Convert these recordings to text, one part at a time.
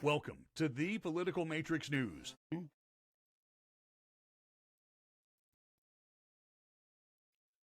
Welcome to the Political Matrix News.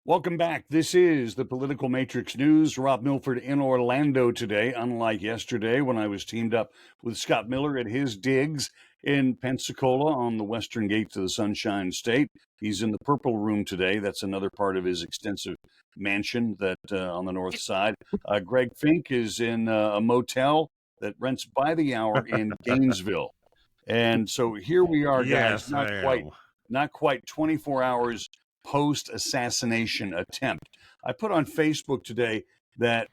Welcome back. This is the Political Matrix News. Rob Milford in Orlando today, unlike yesterday when I was teamed up with Scott Miller at his digs in Pensacola on the western gates of the Sunshine State. He's in the Purple Room today. That's another part of his extensive mansion that on the north side. Greg Fink is in a motel that rents by the hour in Gainesville. And so here we are, guys, Yes, not quite 24 hours post-assassination attempt. I put on Facebook today that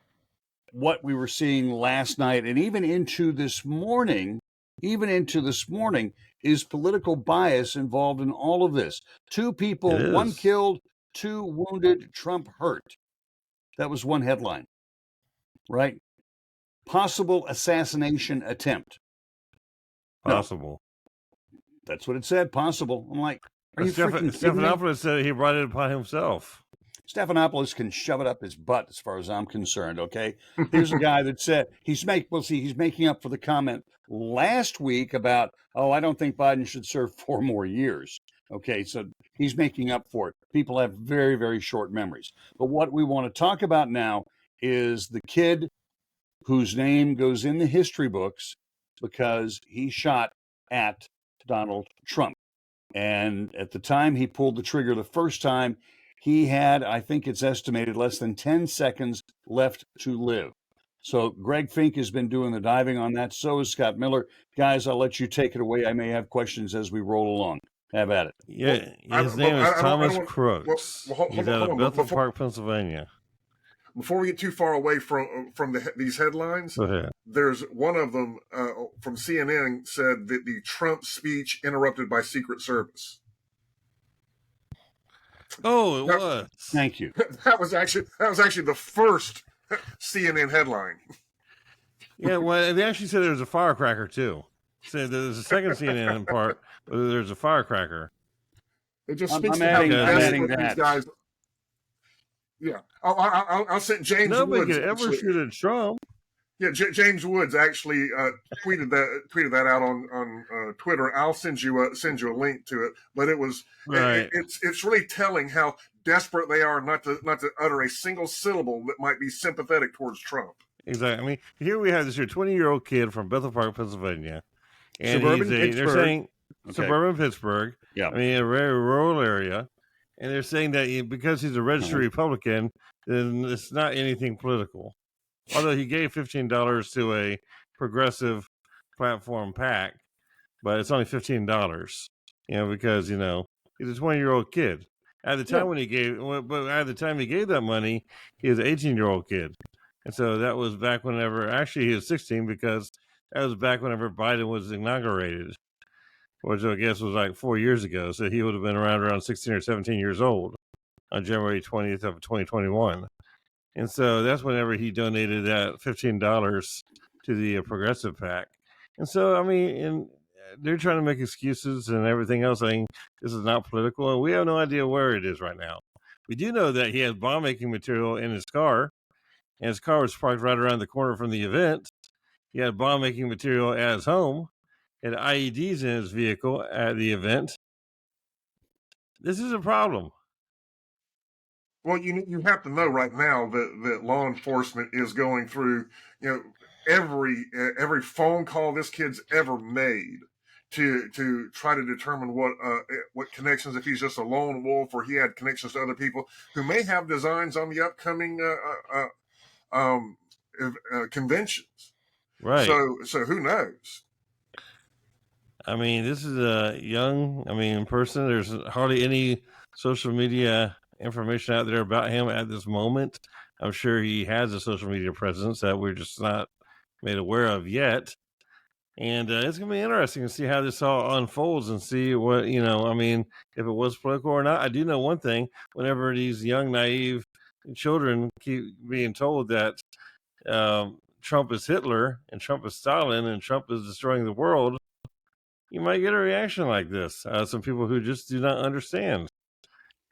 what we were seeing last night and even into this morning is political bias involved in all of this. 2 people, 1 killed, 2 wounded, Trump hurt. That was one headline, right? Possible assassination attempt. Possible. No. That's what it said, possible. I'm like, are you freaking kidding me? Stephanopoulos said he brought it upon himself. Stephanopoulos can shove it up his butt as far as I'm concerned, okay? Here's a guy that said he's making up for the comment last week about, I don't think Biden should serve 4 more years. Okay, so he's making up for it. People have very, very short memories. But what we want to talk about now is the kid whose name goes in the history books because he shot at Donald Trump. And at the time he pulled the trigger the first time, he had, I think it's estimated, less than 10 seconds left to live. So Greg Fink has been doing the diving on that. So is Scott Miller. Guys, I'll let you take it away. I may have questions as we roll along. Have at it. Yeah, his name is Thomas Crooks. He's out of Bethel Park, Pennsylvania. Before we get too far away from these headlines, there's one of them from CNN said that the Trump speech interrupted by Secret Service. Oh, it was. Thank you. That was actually the first CNN headline. Yeah, well, they actually said there was a firecracker too. Said there's a second CNN part, but there's a firecracker. It just speaks to how desperate these guys. Yeah, I'll send James Woods. Nobody could ever shoot at Trump. Yeah, James Woods actually tweeted that out on Twitter. I'll send you a link to it. But it was it's really telling how desperate they are not to utter a single syllable that might be sympathetic towards Trump. Exactly. I mean, here we have this 20-year-old kid from Bethel Park, Pennsylvania, and they're saying suburban Pittsburgh. Yeah, I mean, a very rural area. And they're saying that because he's a registered Republican, then it's not anything political. Although he gave $15 to a progressive platform PAC, but it's only $15, because, he's a 20-year-old kid. At the time he gave that money, he was an 18-year-old kid. And so that was back whenever, actually he was 16 because that was back whenever Biden was inaugurated, which I guess was like 4 years ago. So he would have been around 16 or 17 years old on January 20th of 2021. And so that's whenever he donated that $15 to the Progressive PAC. And so, I mean, and they're trying to make excuses and everything else, saying this is not political. And we have no idea where it is right now. We do know that he had bomb-making material in his car, and his car was parked right around the corner from the event. He had bomb-making material at his home. Had IEDs in his vehicle at the event. This is a problem. Well, you have to know right now that law enforcement is going through, every phone call this kid's ever made to try to determine what connections, if he's just a lone wolf or he had connections to other people who may have designs on the upcoming conventions. Right. So who knows? I mean, this is a young, person. There's hardly any social media information out there about him at this moment. I'm sure he has a social media presence that we're just not made aware of yet. And it's going to be interesting to see how this all unfolds and see what, if it was political or not. I do know one thing. Whenever these young, naive children keep being told that Trump is Hitler and Trump is Stalin and Trump is destroying the world, you might get a reaction like this. Some people who just do not understand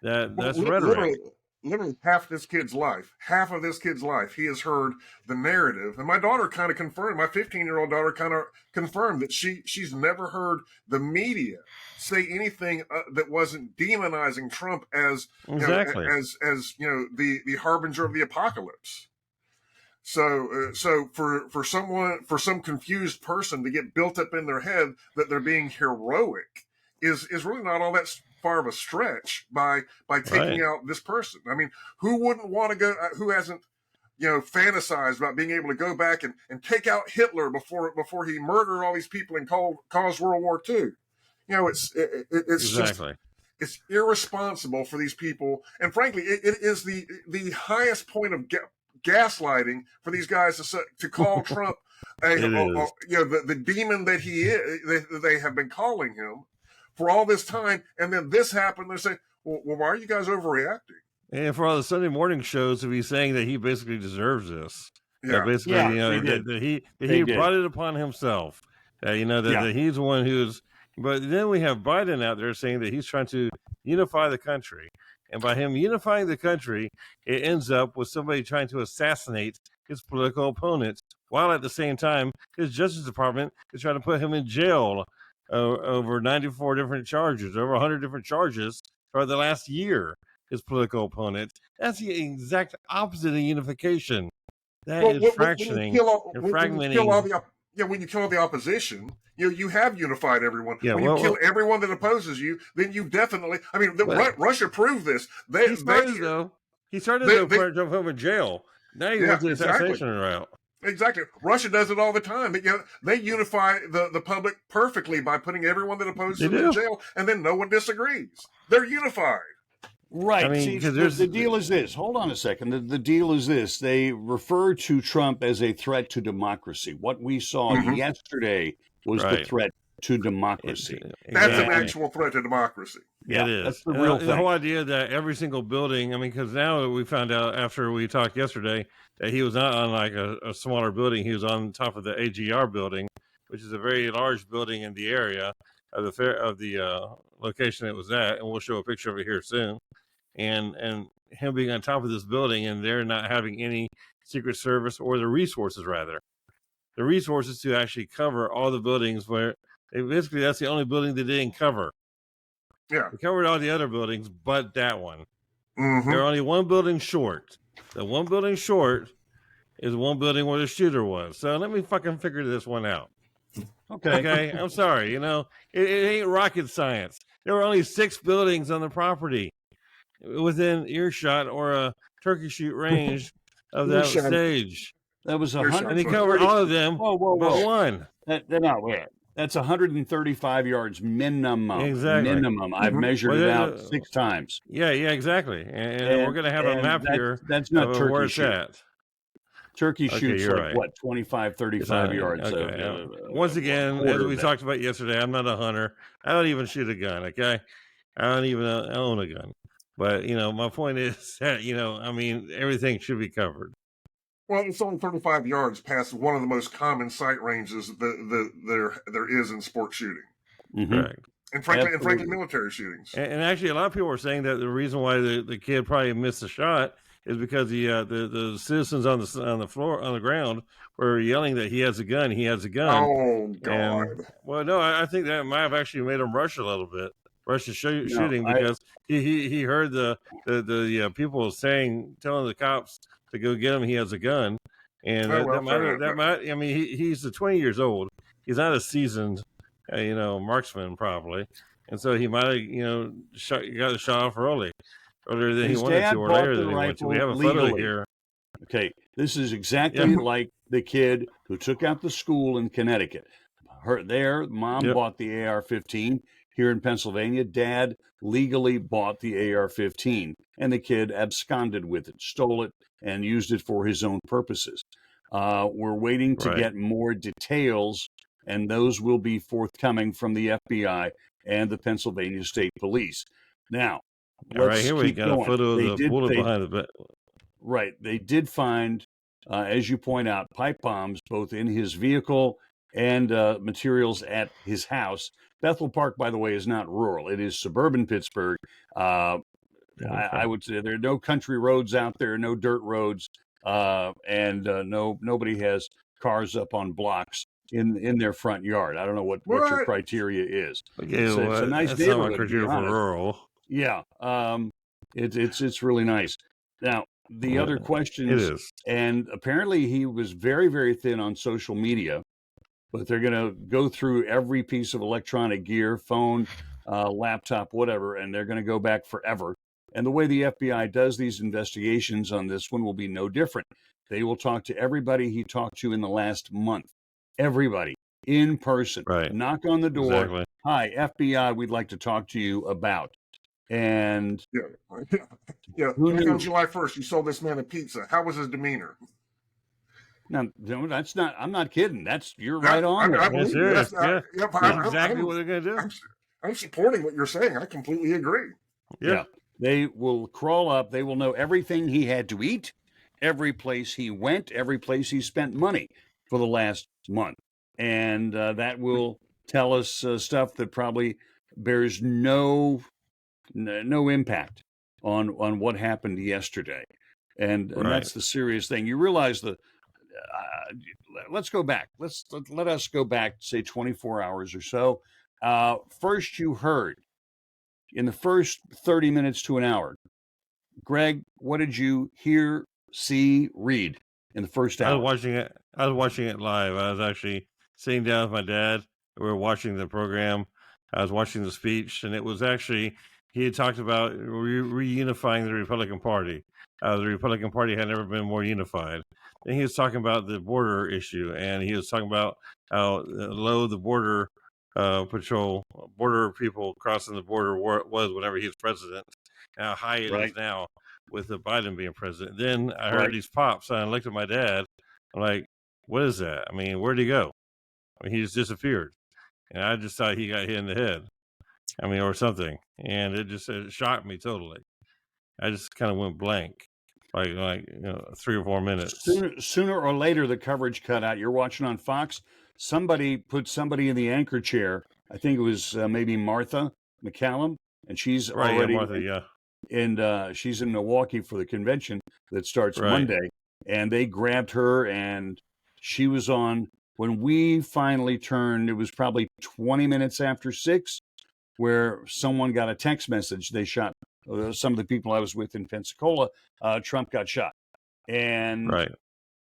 that's rhetoric. literally half of this kid's life, he has heard the narrative. And my daughter kind of confirmed, my 15-year-old daughter kind of confirmed that she's never heard the media say anything that wasn't demonizing Trump as exactly as the harbinger of the apocalypse. So for some confused person to get built up in their head that they're being heroic is really not all that far of a stretch by taking out this person. I mean, who wouldn't want to go? Who hasn't fantasized about being able to go back and take out Hitler before he murdered all these people and caused World War II? It's exactly. It's irresponsible for these people, and frankly, it is the highest point of gaslighting for these guys to call Trump the demon that he is. They have been calling him for all this time, and then this happened. They're saying, well, why are you guys overreacting? And for all the Sunday morning shows, to be saying that he basically deserves this. Yeah, basically, that he brought it upon himself. That he's the one who's. But then we have Biden out there saying that he's trying to unify the country. And by him unifying the country, it ends up with somebody trying to assassinate his political opponents, while at the same time, his Justice Department is trying to put him in jail over 94 different charges, over 100 different charges for the last year, his political opponent. That's the exact opposite of unification. That is fractioning and fragmenting. When you kill all the opposition, you have unified everyone. Yeah, when you kill everyone that opposes you, then you definitely. I mean, Russia proved this. He started to jump him in jail. Now he went the assassination route. Exactly. Russia does it all the time. They unify the public perfectly by putting everyone that opposes them in jail, and then no one disagrees. They're unified. Right. I mean, the deal is this. Hold on a second. The deal is this. They refer to Trump as a threat to democracy. What we saw yesterday was the threat to democracy. That's an actual threat to democracy. Yeah, it is. That's the real thing. The whole idea that every single building, because now we found out after we talked yesterday that he was not on like a smaller building. He was on top of the AGR building, which is a very large building in the area of the location it was at. And we'll show a picture of it here soon. And him being on top of this building, and they're not having any Secret Service or the resources to actually cover all the buildings where basically that's the only building they didn't cover. Yeah. They covered all the other buildings, but that one. Mm-hmm. They're only one building short. The one building short is one building where the shooter was. So let me fucking figure this one out. Okay. I'm sorry. It ain't rocket science. There were only 6 buildings on the property within earshot or a turkey shoot range of that stage. That was 100. And he covered all of them, but one. That's 135 yards minimum. Exactly. Minimum. I've measured it out 6 times. Yeah, exactly. And we're going to have a map here. That's not turkey where shoot. It's at. Turkey shoots like what, 25, 35 yards. Okay. Once again, as we talked about yesterday, I'm not a hunter. I don't even shoot a gun. Okay, I don't even own a gun. But my point is that everything should be covered. Well, it's only 35 yards past one of the most common sight ranges that there is in sports shooting. Mm-hmm. Correct. And frankly, military shootings. And actually, a lot of people were saying that the reason why the kid probably missed the shot is because the citizens on the floor on the ground were yelling that he has a gun. He has a gun. Oh God! No, I think that might have actually made him rush a little bit. Rush the shooting because he heard the people telling the cops to go get him. He has a gun, and he's 20 years old. He's not a seasoned marksman probably, and so he might have got the shot off earlier than he wanted to, or later than he wanted to. We have a photo here. Okay, this is exactly like the kid who took out the school in Connecticut. Mom bought the AR-15. Here in Pennsylvania, Dad legally bought the AR-15, and the kid absconded with it, stole it, and used it for his own purposes. We're waiting to get more details, and those will be forthcoming from the FBI and the Pennsylvania State Police. Now, right here we got a photo of the bullet behind the bed. Right. They did find, as you point out, pipe bombs both in his vehicle and materials at his house. Bethel Park, by the way, is not rural. It is suburban Pittsburgh. I would say there are no country roads out there, no dirt roads, and nobody has cars up on blocks in their front yard. I don't know what your criteria is. Okay, It's a nice that's not my neighborhood, to be criteria for honest. rural. Yeah, it's really nice. Now the other It questions, is. and apparently he was very, very thin on social media, but they're going to go through every piece of electronic gear, phone, laptop, whatever, and they're going to go back forever. And the way the FBI does these investigations on this one will be no different. They will talk to everybody he talked to in the last month. Everybody in person. Right. Knock on the door. Exactly. Hi, FBI, we'd like to talk to you about. And yeah. Back on July 1st, you sold this man a pizza. How was his demeanor? No, that's not. I'm not kidding. You're right on. That's exactly what they're going to do. I'm supporting what you're saying. I completely agree. Yeah. They will crawl up. They will know everything he had to eat, every place he went, every place he spent money for the last month. And that will tell us stuff that probably bears no impact on what happened yesterday. And that's the serious thing. You realize let's go back. Let us go back, say 24 hours or so. First, you heard in the first 30 minutes to an hour, Greg, what did you hear, see, read in the first hour? I was watching it live. I was actually sitting down with my dad. We were watching the program. I was watching the speech, and it was actually, he had talked about reunifying the Republican Party. The Republican Party had never been more unified. And he was talking about the border issue, and he was talking about how low the border border people crossing the border was whenever he was president, and how high it is now with the Biden being president. Then I heard these pops, and I looked at my dad. I'm like, what is that? I mean, where'd he go? I mean, he just disappeared. And I just thought he got hit in the head. I mean, or something. And it shocked me totally. I just kind of went blank, like 3 or 4 minutes. Sooner or later, the coverage cut out. You're watching on Fox. Somebody put somebody in the anchor chair. I think it was maybe Martha McCallum, and she's already Martha, and she's in Milwaukee for the convention that starts Monday. And they grabbed her, and she was on. When we finally turned, it was probably 20 minutes after 6, where someone got a text message. They shot some of the people I was with in Pensacola. Trump got shot. And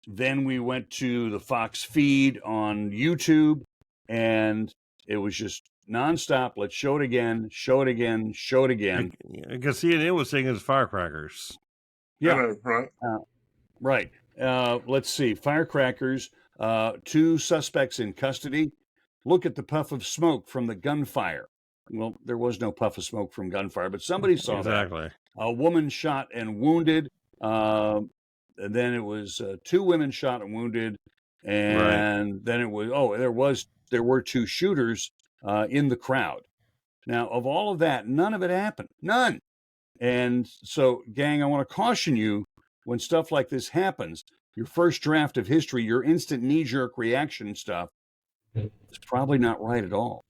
then we went to the Fox feed on YouTube, and it was just nonstop. Let's show it again, show it again, show it again. Because CNN was saying it's firecrackers. Yeah, right. Let's see. Firecrackers. 2 suspects in custody. Look at the puff of smoke from the gunfire. Well, there was no puff of smoke from gunfire, but somebody saw that. A woman shot and wounded. And then it was 2 women shot and wounded. And then it was, there were 2 shooters in the crowd. Now, of all of that, none of it happened. None. And so, gang, I want to caution you when stuff like this happens. Your first draft of history, your instant knee-jerk reaction stuff is probably not right at all.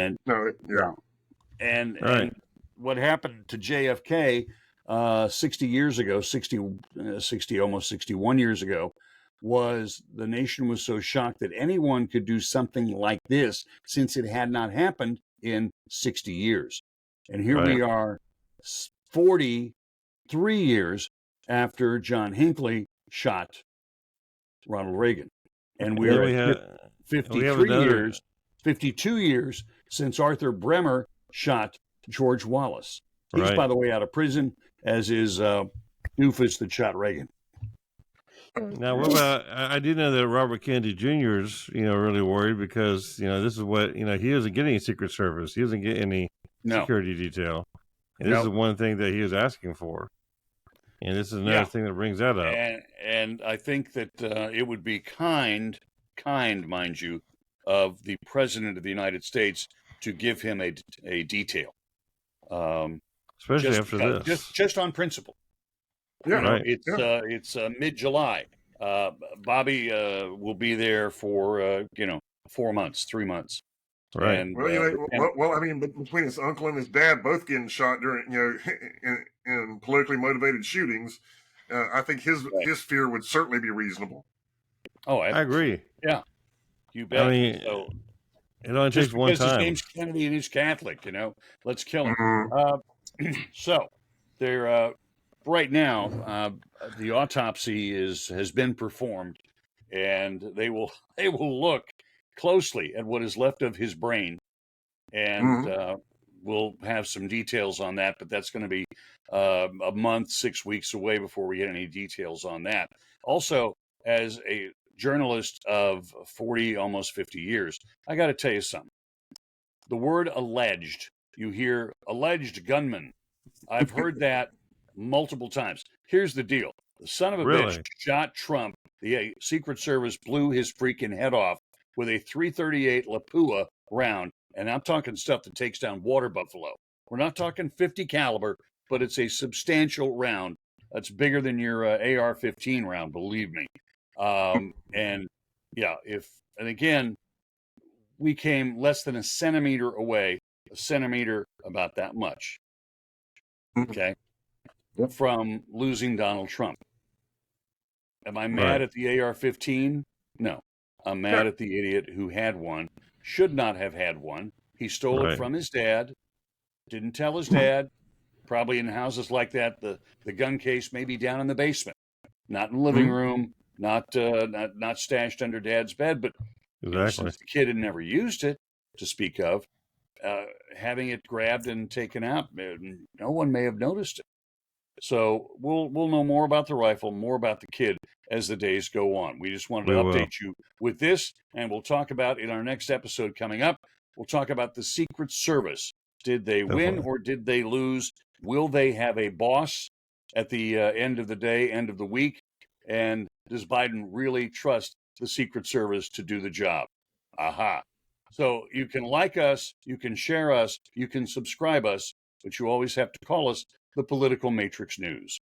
And what happened to JFK 60 years ago, 60, almost 61 years ago, was the nation was so shocked that anyone could do something like this, since it had not happened in 60 years. And here we are 43 years after John Hinckley shot Ronald Reagan. And we're at 52 years since Arthur Bremer shot George Wallace. He's, by the way, out of prison, as is doofus that shot Reagan. Now, what about, I do know that Robert Kennedy Jr. is, really worried because, this is what, he doesn't get any Secret Service. He doesn't get any security detail. And this is one thing that he was asking for. And this is another thing that brings that up. And I think that it would be kind, mind you, of the President of the United States to give him a detail. Especially after this. Just on principle. Yeah, It's mid-July. Bobby will be there for 4 months, 3 months. Right. And I mean, between his uncle and his dad both getting shot during, in politically motivated shootings, I think his fear would certainly be reasonable. Oh, I agree. Yeah, you bet. I mean, so it only just takes one because his time. name's Kennedy and he's Catholic, let's kill him. Mhm. So they're right now. The autopsy has been performed, and they will look closely at what is left of his brain, and Mhm. we'll have some details on that. But that's going to be a month, 6 weeks away before we get any details on that. Also, as a journalist of 40, almost 50 years, I got to tell you something. The word alleged, you hear alleged gunman. I've heard that multiple times. Here's the deal. The son of a bitch Really? shot Trump. The Secret Service blew his freaking head off with a .338 Lapua round. And I'm talking stuff that takes down water buffalo. We're not talking 50 caliber, but it's a substantial round. That's bigger than your AR-15 round, believe me. And yeah, and again, we came less than a centimeter away, a centimeter about that much, okay, Yep. from losing Donald Trump. Am I mad Right. at the AR-15? No. I'm mad at the idiot who had one, should not have had one. He stole it Right. from his dad, didn't tell his dad. Probably in houses like that, the gun case may be down in the basement, not in the living room, not stashed under dad's bed. But Exactly. since the kid had never used it to speak of, having it grabbed and taken out, no one may have noticed it. So we'll know more about the rifle, more about the kid as the days go on. We just wanted to update you with this, and we'll talk about in our next episode coming up. We'll talk about the Secret Service. Did they win or did they lose? Will they have a boss at the end of the day, end of the week? And does Biden really trust the Secret Service to do the job? Aha. So you can like us, you can share us, you can subscribe us, but you always have to call us the Political Matrix News.